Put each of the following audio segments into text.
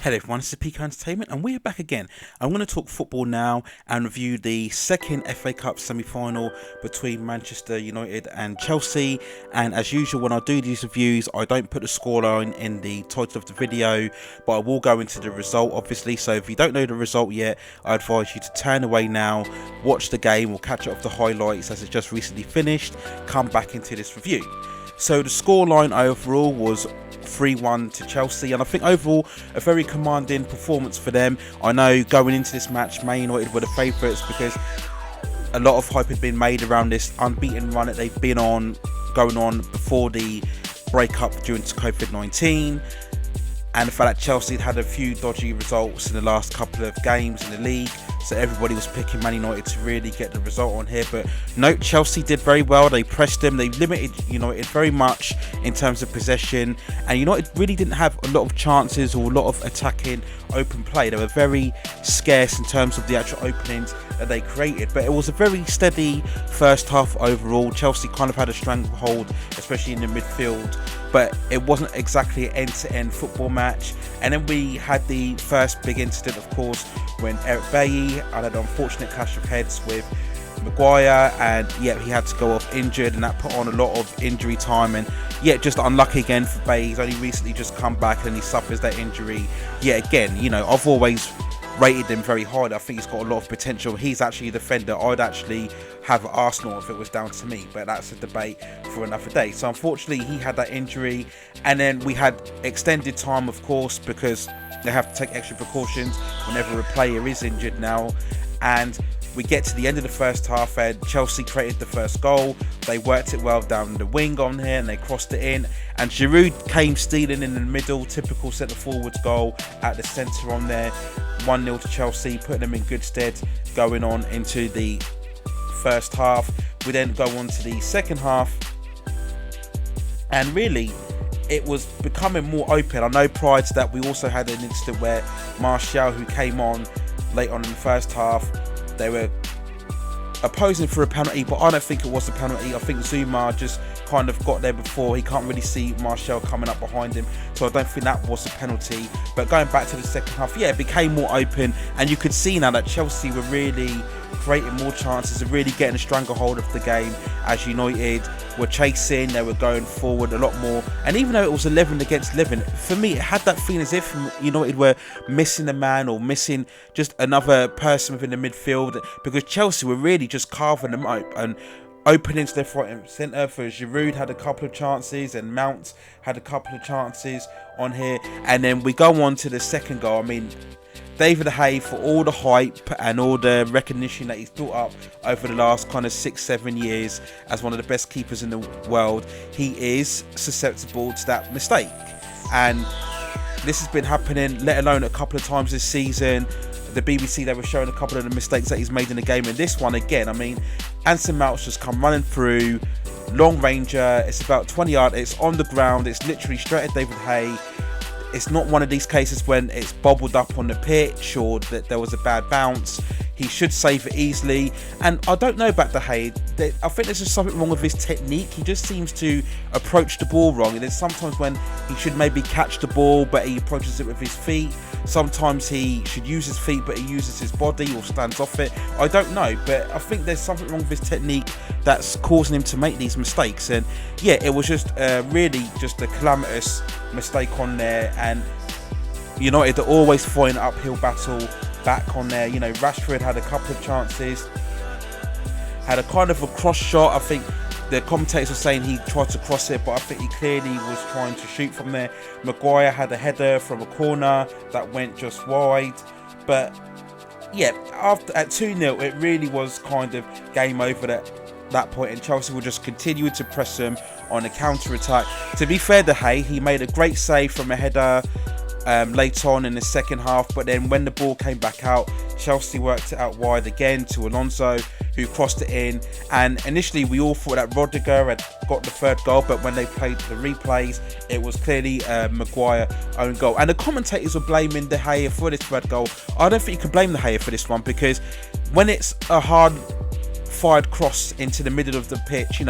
Hello everyone, this is Pico Entertainment and we're back again. I'm going to talk football now and review the second FA Cup semi-final between Manchester United and Chelsea. And as usual, when I do these reviews, I don't put the scoreline in the title of the video, but I will go into the result obviously. So if you don't know the result yet, I advise you to turn away now, watch the game, we'll catch up with the highlights as it just recently finished, come back into this review. So the scoreline overall was 3-1 to Chelsea, and I think overall a very commanding performance for them. I know going into this match, Man United were the favourites because a lot of hype had been made around this unbeaten run that they've been on, going on before the breakup due to COVID-19. And the fact that Chelsea had had a few dodgy results in the last couple of games in the league, so everybody was picking Man United to really get the result on here. But no, Chelsea did very well. They pressed them, they limited United very much in terms of possession, and United really didn't have a lot of chances or a lot of attacking open play. They were very scarce in terms of the actual openings that they created, but it was a very steady first half overall. Chelsea kind of had a stranglehold, especially in the midfield, but it wasn't exactly an end-to-end football match. And then we had the first big incident, of course, when Eric Bailly had an unfortunate clash of heads with Maguire, and yeah, he had to go off injured, and that put on a lot of injury time. And yeah, just unlucky again for Bailly. He's only recently just come back and he suffers that injury yet again. I've always rated him very hard. I think he's got a lot of potential. He's actually a defender I'd actually have at Arsenal if it was down to me, but that's a debate for another day. So unfortunately he had that injury, and then we had extended time, of course, because they have to take extra precautions whenever a player is injured now. And we get to the end of the first half and Chelsea created the first goal. They worked it well down the wing on here and they crossed it in, and Giroud came stealing in the middle, typical centre forwards goal at the centre on there. 1-0 to Chelsea, putting them in good stead going on into the first half. We then go on to the second half, and really it was becoming more open. I know prior to that we also had an incident where Martial, who came on late on in the first half, they were opposing for a penalty, but I don't think it was a penalty. I think Zuma just kind of got there before. He can't really see Martial coming up behind him, so I don't think that was a penalty. But going back to the second half, yeah, it became more open, and you could see now that Chelsea were really creating more chances and really getting a stronger hold of the game, as United were chasing, they were going forward a lot more. And even though it was 11 against 11, for me it had that feeling as if United were missing a man or missing just another person within the midfield, because Chelsea were really just carving them up and openings left, right and centre. For Giroud had a couple of chances and Mount had a couple of chances on here. And then we go on to the second goal. I mean, David De Gea, for all the hype and all the recognition that he's built up over the last kind of 6-7 years as one of the best keepers in the world, he is susceptible to that mistake. And this has been happening, let alone a couple of times this season. The BBC, they were showing a couple of the mistakes that he's made in the game, and this one again, I mean, Anson Mount's just come running through, long ranger, it's about 20 yards, it's on the ground, it's literally straight at David De Gea. It's not one of these cases when it's bobbled up on the pitch or that there was a bad bounce. He should save it easily. And I don't know about De Gea. I think there's just something wrong with his technique. He just seems to approach the ball wrong. And there's sometimes when he should maybe catch the ball, but he approaches it with his feet. Sometimes he should use his feet, but he uses his body or stands off it. I don't know, but I think there's something wrong with his technique that's causing him to make these mistakes. And yeah, it was just really just a calamitous mistake on there. And United are always fighting an uphill battle back on there. Rashford had a couple of chances, had a kind of a cross shot. I think the commentators were saying he tried to cross it, but I think he clearly was trying to shoot from there. Maguire had a header from a corner that went just wide. But yeah, at 2-0, it really was kind of game over at that point, and Chelsea will just continue to press them on a counter-attack. To be fair to Hay, he made a great save from a header later on in the second half, but then when the ball came back out, Chelsea worked it out wide again to Alonso, who crossed it in. And initially we all thought that Rodriguez had got the third goal, but when they played the replays, it was clearly Maguire own goal. And the commentators were blaming De Gea for this third goal. I don't think you can blame De Gea for this one, because when it's a hard fired cross into the middle of the pitch,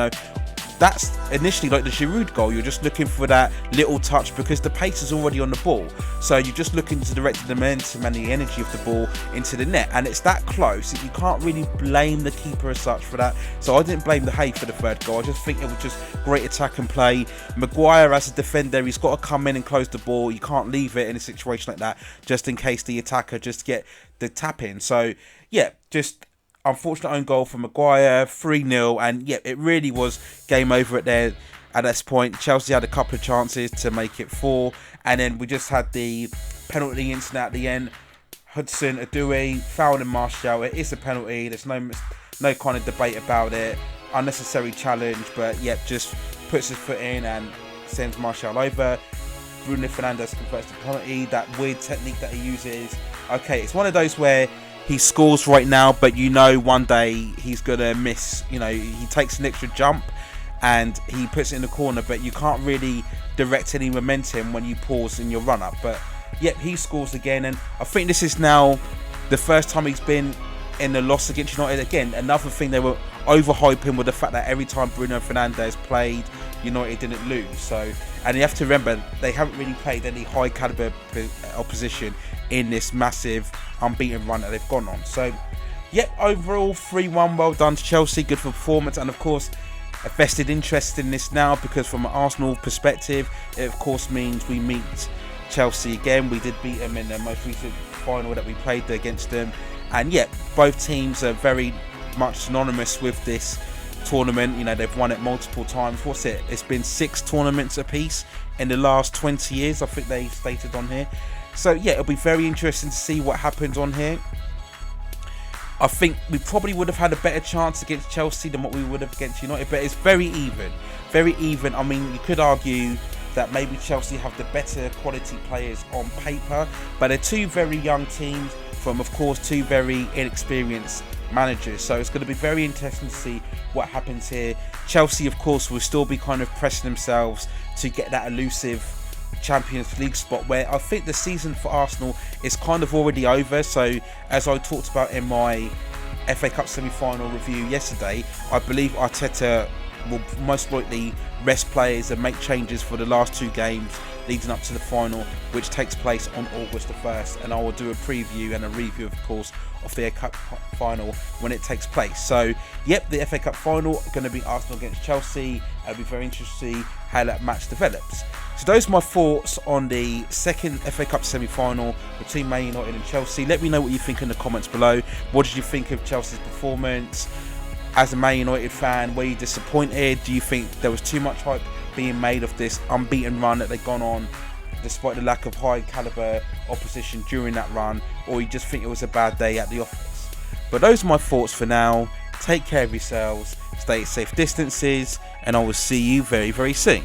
that's initially like the Giroud goal. You're just looking for that little touch because the pace is already on the ball. So you're just looking to direct the momentum and the energy of the ball into the net. And it's that close that you can't really blame the keeper as such for that. So I didn't blame the Hay for the third goal. I just think it was just great attack and play. Maguire as a defender, he's got to come in and close the ball. You can't leave it in a situation like that just in case the attacker just get the tap in. So yeah, just unfortunate own goal for Maguire, 3-0, and yeah, it really was game over at this point. Chelsea had a couple of chances to make it 4, and then we just had the penalty incident at the end. Hudson-Odoi fouling Martial. It is a penalty. There's no kind of debate about it. Unnecessary challenge, but yeah, just puts his foot in and sends Martial over. Bruno Fernandes converts the penalty. That weird technique that he uses. Okay, it's one of those where he scores right now, but you know one day he's going to miss. You know, he takes an extra jump and he puts it in the corner, but you can't really direct any momentum when you pause in your run-up. But yep, he scores again, and I think this is now the first time he's been in the loss against United. Again, another thing they were overhyping with the fact that every time Bruno Fernandes played, United didn't lose. So, and you have to remember, they haven't really played any high caliber opposition in this massive unbeaten run that they've gone on. So yep, overall 3-1, well done to Chelsea, good for performance. And of course, a vested interest in this now, because from an Arsenal perspective, it of course means we meet Chelsea again. We did beat them in the most recent final that we played against them, and yet both teams are very much synonymous with this tournament. You know, they've won it multiple times. What's it? It's been 6 tournaments apiece in the last 20 years, I think they stated on here. So yeah, it'll be very interesting to see what happens on here. I think we probably would have had a better chance against Chelsea than what we would have against United, but it's very even. Very even. I mean, you could argue that maybe Chelsea have the better quality players on paper, but they're two very young teams from, of course, two very inexperienced managers. So it's going to be very interesting to see what happens here. Chelsea, of course, will still be kind of pressing themselves to get that elusive Champions League spot, where I think the season for Arsenal is kind of already over. So as I talked about in my FA Cup semi-final review yesterday, I believe Arteta will most likely rest players and make changes for the last 2 games leading up to the final, which takes place on August the 1st, and I will do a preview and a review, of course, of the FA Cup final when it takes place. So yep, the FA Cup final going to be Arsenal against Chelsea. It'll be very interesting to see how that match develops. So those are my thoughts on the second FA Cup semi-final between Man United and Chelsea. Let me know what you think in the comments below. What did you think of Chelsea's performance? As a Man United fan, were you disappointed? Do you think there was too much hype being made of this unbeaten run that they've gone on, despite the lack of high caliber opposition during that run? Or you just think it was a bad day at the office? But those are my thoughts for now. Take care of yourselves, stay at safe distances, and I will see you very, very soon.